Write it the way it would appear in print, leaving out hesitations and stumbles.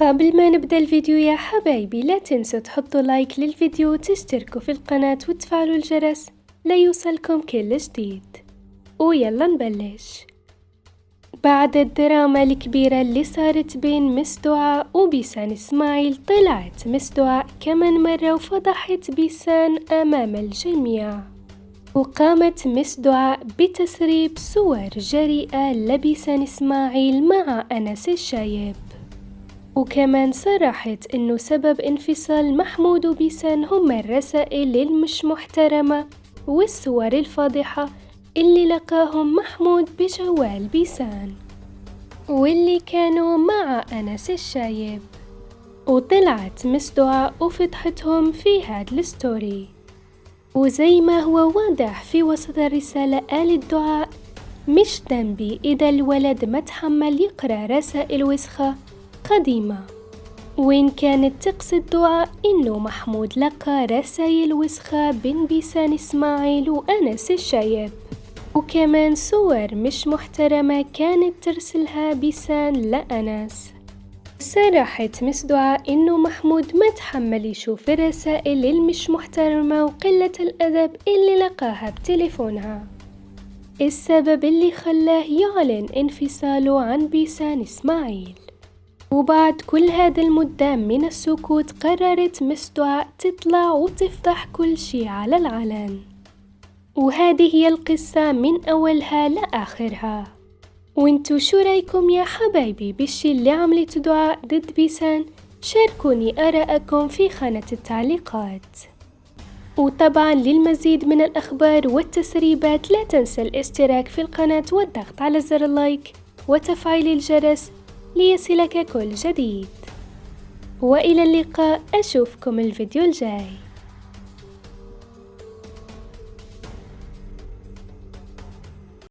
قبل ما نبدأ الفيديو يا حبايبي لا تنسوا تحطوا لايك للفيديو وتشتركوا في القناة وتفعلوا الجرس ليوصلكم كل جديد. ويلا نبلش. بعد الدراما الكبيرة اللي صارت بين مس دعاء وبيسان إسماعيل، طلعت مس دعاء كمان مرة وفضحت بيسان أمام الجميع، وقامت مس دعاء بتسريب صور جريئة لبيسان إسماعيل مع أنس الشايب، وكمان صرحت إنه سبب انفصال محمود وبيسان هما الرسائل المش محترمة والصور الفاضحة اللي لقاهم محمود بجوال بيسان واللي كانوا مع أنس الشايب. وطلعت مس دعاء وفضحتهم في هاد الستوري، وزي ما هو واضح في وسط الرسالة قالت دعاء: مش ذنبي إذا الولد ما تحمل يقرأ رسائل وسخة قديمة. وين كانت تقصد دعاء إنه محمود لقى رسائل وسخة بين بيسان إسماعيل وأنس الشايب، وكمان صور مش محترمة كانت ترسلها بيسان لأنس. صرحت مس دعاء إنه محمود ما تحمل يشوف الرسائل المش محترمة وقلة الأدب اللي لقاها بتليفونها، السبب اللي خلاه يعلن انفصاله عن بيسان إسماعيل. وبعد كل هذا المدة من السكوت قررت مس دعاء تطلع وتفضح كل شي على العلن، وهذه هي القصة من أولها لآخرها. وانتو شو رايكم يا حبايبي بالشي اللي عملته دعاء ضد بيسان؟ شاركوني آراءكم في خانة التعليقات. وطبعا للمزيد من الأخبار والتسريبات لا تنسى الاشتراك في القناة والضغط على زر اللايك وتفعيل الجرس ليصلك كل جديد. وإلى اللقاء، أشوفكم الفيديو الجاي.